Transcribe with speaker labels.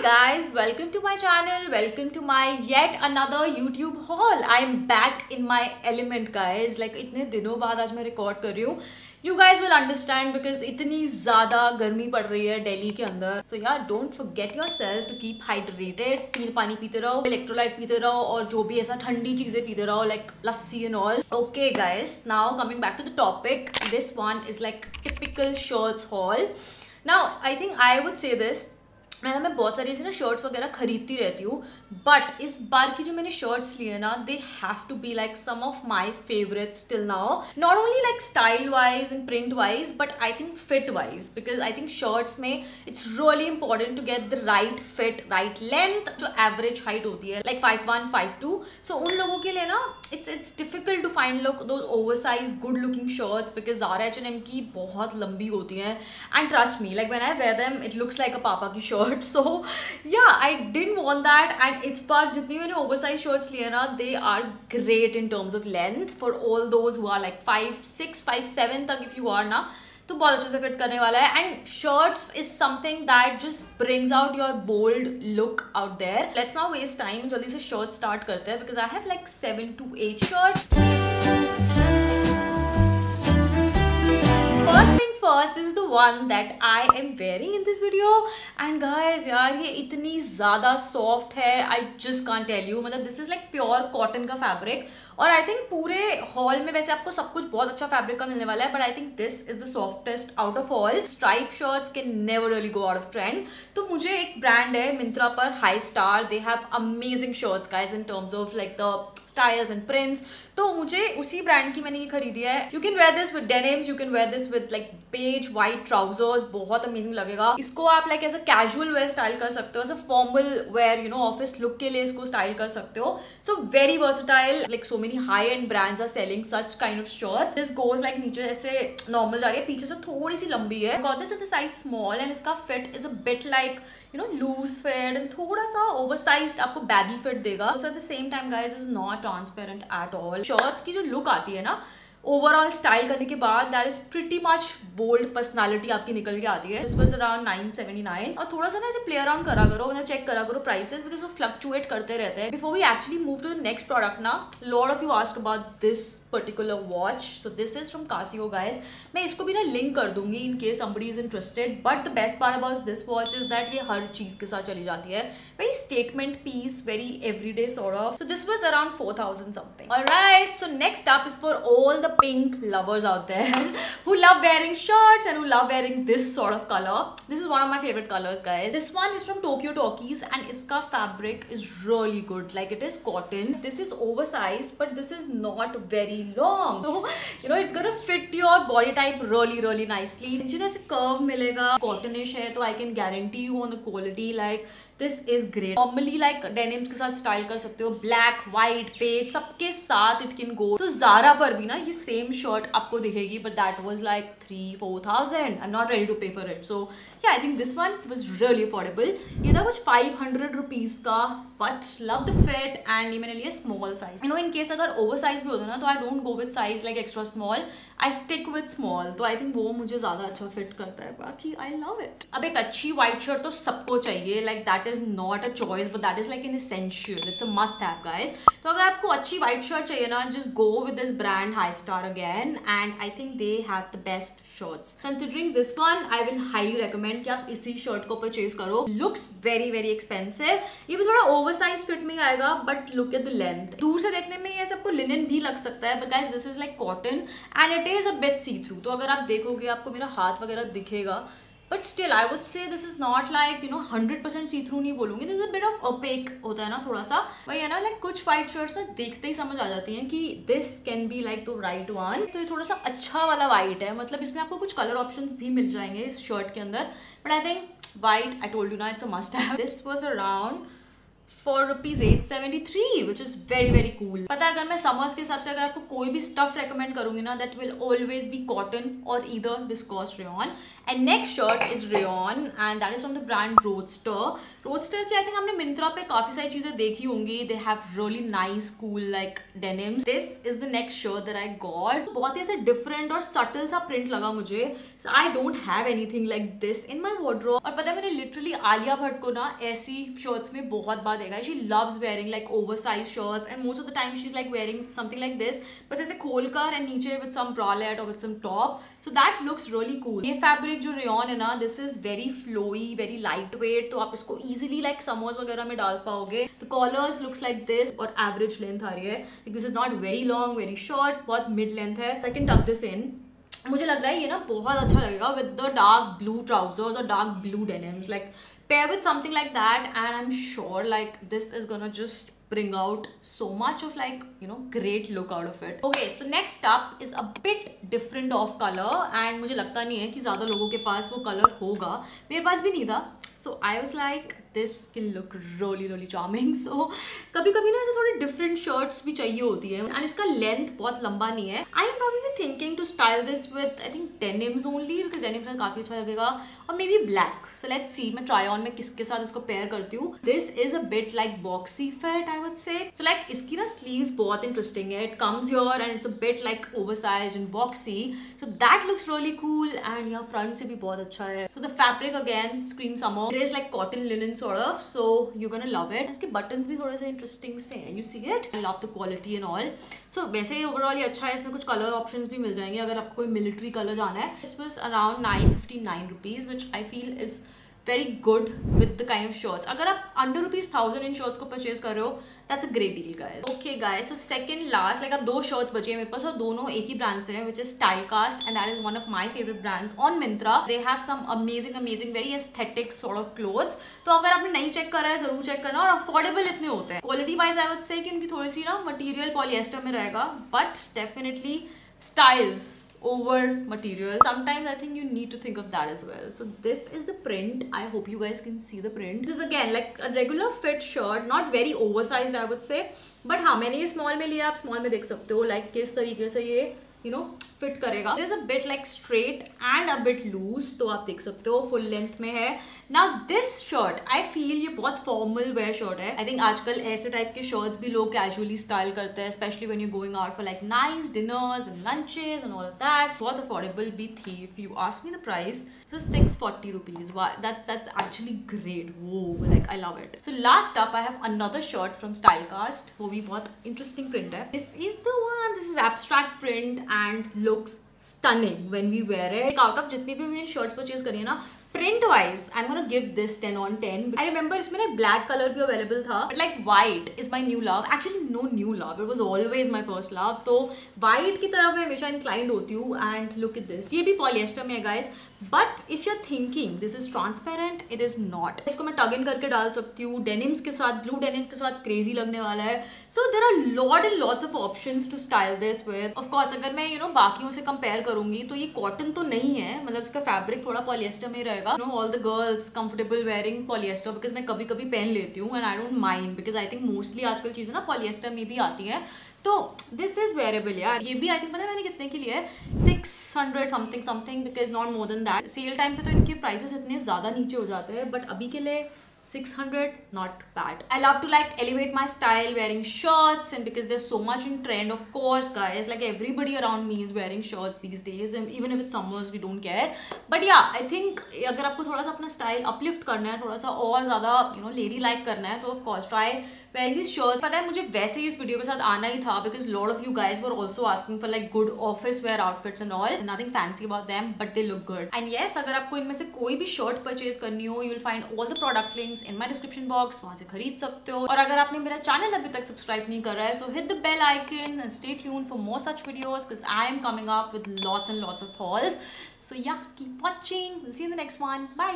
Speaker 1: guys, welcome to my channel, welcome to my yet another YouTube haul. I'm back in my element guys. Like इतने दिनों बाद आज मैं record कर रही हूँ. You guys will understand because इतनी ज़्यादा गर्मी पड़ रही है दिल्ली के अंदर. So yeah, don't forget yourself to keep hydrated. Feel पानी पीते रहो, इलेक्ट्रोलाइट पीते रहो और जो भी ऐसा ठंडी चीज़ें पीते रहो like lassi and all. Okay guys, now coming back to the topic. This one is like typical shirts haul. Now I think I would say this. मैं बहुत सारी ऐसी ना शर्ट्स वगैरह खरीदती रहती हूँ बट इस बार की जो मैंने शर्ट्स लिए ना they have to be like some of my favourites till now not only like style wise and print wise but I think fit wise because I think shirts में it's really important to get the right fit right length जो average height होती है like 5'1", 5'2". सो उन लोगों के लिए ना it's difficult to find look those oversize good looking shirts because Zara H&M की बहुत लंबी होती हैं and trust me like when I wear them it looks like a पापा की shirt. So yeah, I didn't want that and इस बार जितनी मैंने oversized shirts लिए ना they are great in terms of length for all those who are like 5'6", 5'7" तक if you are ना तो बहुत अच्छे से फिट करने वाला है and shirts is something that just brings out your bold look out there. Let's not waste time, जल्दी से shirts start करते हैं because I have like 7 to 8 shirts. First is the one that I am wearing in this video and guys यार ये इतनी ज़्यादा soft है I just can't tell you. मतलब this is like pure cotton का fabric और I think पूरे haul में वैसे आपको सब कुछ बहुत अच्छा fabric का मिलने वाला है but I think this is the softest out of all. Striped shirts can never really go out of trend. तो मुझे एक brand है Myntra पर High Star. They have amazing shirts guys in terms of like the styles and prints. तो मुझे उसी brand की मैंने ये खरीदी है. You can wear this with denims, you can wear this with like beige white trousers. बहुत amazing लगेगा. इसको आप like ऐसा casual wear स्टाइल कर सकते हो, ऐसा formal wear you know office look के लिए इसको स्टाइल कर सकते हो. So very versatile. Like so many high-end brands are selling such kind of shirts. This goes like नीचे ऐसे normal जा रही है, पीछे से थोड़ी सी लंबी है. Got this in the size small and इसका fit is a bit like you know loose fit and थोड़ा सा oversized आपको baggy fit देगा. So at the same time guys is not transparent at all. Shirts की जो look आती है ना ओवरऑल स्टाइल करने के बाद that is pretty much bold personality आपकी निकल के आती है. दिस वाज अराउंड 979 और थोड़ा सा ना ऐसे प्ले अराउंड करा करो ना चेक करा करो प्राइसेस बिकॉज वो फ्लक्चुएट करते रहते हैं. Before we actually move to the next product ना lot of you ask about this particular watch. So this is from Casio guys. मैं इसको भी ना लिंक कर दूंगी in case somebody is interested but the best part about this watch is that ये हर चीज के साथ चली जाती है. Very statement piece very everyday sort of. So this was around 4000 something. Alright so next up is for all the pink lovers out there who love wearing shirts and who love wearing this sort of color. This is one of my favorite colors guys. This one is from Tokyo Talkies and iska fabric is really good. Like it is cotton. This is oversized but this is not very long. So you know it's gonna fit your body type really nicely. नीचे ऐसे curve मिलेगा. Cottonish है तो I can guarantee you on the quality like this is great. Normally like denims के साथ style कर सकते हो. Black, white, beige सबके साथ it can go. तो Zara पर भी ना ये same shirt आपको दिखेगी but that was like 3-4,000. I'm not ready to pay for it. So yeah, I think this one was really affordable. ये था कुछ 500 rupees का but love the fit and ये मैंने लिया small size. You know in case अगर oversize भी होता ना तो I don't go with size like extra small. I stick with small. तो I think वो मुझे ज़्यादा अच्छा fit करता है. बाकी I love it. अब एक अच्छी white shirt तो सबको चाहिए. Like that is not a choice but that is like an essential. It's a must have guys. तो अगर आपको अच्छी white shirt चाहिए ना just go with this brand High Star again and I think they have the best shirts. Considering this one I will highly recommend कि आप इसी shirt को purchase करो. Looks very expensive. ये भी थोड़ा oversized fit में आएगा but look at the length. दूर से देखने में ये सबको लिनन भी लग सकता है but guys this is like cotton and it is a bit see through. तो अगर आप देखोगे आपको मेरा हाथ वगैरह दिखेगा but still I would say this is not like you know 100% see through नहीं बोलूँगी. this is a bit of opaque होता है ना थोड़ा सा वही है ना like कुछ white shirts ना देखते ही समझ आ जाती हैं कि this can be like the right one. तो ये थोड़ा सा अच्छा वाला white है मतलब इसमें आपको कुछ color options भी मिल जाएंगे इस shirt के अंदर but I think white I told you ना it's a must have. This was around for ₹873, which is very cool. पता है, अगर मैं समर्स के हिसाब से अगर आपको कोई भी स्टफ रेकमेंड करूंगी ना, that will always be cotton or either viscose rayon. And next shirt is rayon and that is from the brand Roadster. Roadster की I think हमने मिंत्रा पे काफी सारी चीजें देखी होंगी. They have really nice cool like denims. This is the next shirt that I got. बहुत ही ऐसे different और subtle सा print लगा मुझे. So I don't have anything like this in my wardrobe. और पता है, मैंने literally आलिया भट्ट को ना ऐसी shirts में बहुत बार देखा. She loves wearing like oversized shirts and most of the time she's like wearing something like this, बस ऐसे खोलकर and नीचे with some bralette or with some top. So that looks really cool. ये fabric जो rayon है ना, this is very flowy, very lightweight, तो आप इसको easily like summers वगैरह में डाल पाओगे. The collars looks like this और average length आ रही है. Like this is not very long, very short, बहुत mid length है. I can tuck this in. मुझे लग रहा है ये ना बहुत अच्छा लगेगा with the dark blue trousers or dark blue denims. Like pair with something like that and I'm sure like this is gonna just bring out so much of like, you know, great look out of it. Okay, so next up is a bit different of color and मुझे लगता नहीं है कि ज़्यादा लोगों के पास वो color होगा. मेरे पास भी नहीं था. So I was like, this will look really charming. So कभी कभी ना ऐसे थोड़ी different shirts भी चाहिए होती है and इसका length बहुत लंबा नहीं है. I am probably thinking to style this with I think denims only because denims में काफी अच्छा लगेगा और maybe black. So let's see मैं try on में किसके साथ इसको pair करती हूँ. This is a bit like boxy fit I would say. So like इसकी ना sleeves बहुत interesting है. It comes here and it's a bit like oversized and boxy. So that looks really cool and यहाँ front से भी बहुत अच्छा है. So the fabric again screams summer. It is like cotton linen sort of, so you're gonna love it. इसके buttons भी थोड़े से interesting से हैं. You see it? I love the quality and all. So वैसे ही overall ये अच्छा है. इसमें कुछ color options भी मिल जाएंगे अगर आपको कोई military color जाना है. This was around ₹959, which I feel is very good with the kind of shirts. अगर आप under ₹1000 इन shirts को purchase कर रहे हो, that's a great deal guys. Okay guys, so second last like अब दो shirts बचे हैं मेरे पास और दोनों एक ही brand से हैं, which is Stylecast and that is one of my favorite brands on Myntra. They have some amazing very aesthetic sort of clothes. तो अगर आपने नहीं check करा है जरूर check करना और affordable इतने होते हैं. Quality wise I would say कि उनकी थोड़ी सी ना material polyester में रहेगा, but definitely styles over material. Sometimes I think you need to think of that as well. So this is the print. I hope you guys can see the print. This is again like a regular fit shirt, not very oversized I would say, but हाँ मैंने ये small में लिया. आप small में देख सकते हो like किस तरीके से ये you know fit करेगा. It is a bit like straight and a bit loose, तो आप देख सकते हो full length में है. Now this shirt I feel ये बहुत formal wear shirt है. I think आजकल ऐसे type के shirts भी लोग casually style करते हैं, especially when you're going out for like nice dinners and lunches and all of that. बहुत affordable भी थी. If you ask me the price, so ₹640. Wow, that's actually great. Whoa, like I love it. So last up I have another shirt from Stylecast. वो भी बहुत interesting print है. This is the one. This is abstract print and looks stunning when we wear it. Like out of जितनी भी मैंने shirts purchase करी है ना, print wise I'm gonna give this 10 on 10. I remember इसमें ना black color भी available था, but like white is my new love. Actually no new love, it was always my first love. तो white की तरफ मैं हमेशा inclined होती हूँ. And look at this, ये भी polyester में है guys, but if you're thinking this is transparent, it is not. इसको मैं tug in करके डाल सकती हूँ denims के साथ, blue denim के साथ crazy लगने वाला है. So there are lot and lots of options to style this with. Of course अगर मैं you know बाकियों से compare करूँगी तो ये cotton तो नहीं है, मतलब इसका fabric थोड़ा polyester में रहेगा. You know all the girls comfortable wearing polyester because मैं कभी कभी पहन लेती हूँ and I don't mind because I think mostly आजकल चीज़ें ना polyester में भी आती हैं. तो this is wearable यार. ये भी I think पता है मैंने कितने की लिया है, 600 something because not more than that. Sale time पे तो इनके प्राइसेस इतने ज़्यादा नीचे हो जाते हैं, but अभी के लिए 600 not bad. I love to like elevate my style wearing shirts and because there's so much in trend of course guys, like everybody around me is wearing shirts these days and even if it's summers we don't care. But yeah I think अगर आपको थोड़ा सा अपना style uplift करना है, थोड़ा सा और ज़्यादा you know lady like करना है, तो of course try wearing these shirts. पता है मुझे वैसे ही इस वीडियो के साथ आना ही था because lot of you guys were also asking for like good office wear outfits and all. Nothing fancy about them but they look good. And yes अगर आपको इनमें से कोई भी shirt purchase करनी हो, you will find all the product links in my description box, वहाँ से खरीद सकते हो. और अगर आपने मेरा channel अभी तक subscribe नहीं कर रहा है, so hit the bell icon and stay tuned for more such videos because I am coming up with lots and lots of hauls. So yeah, keep watching. We'll see you in the next one. Bye.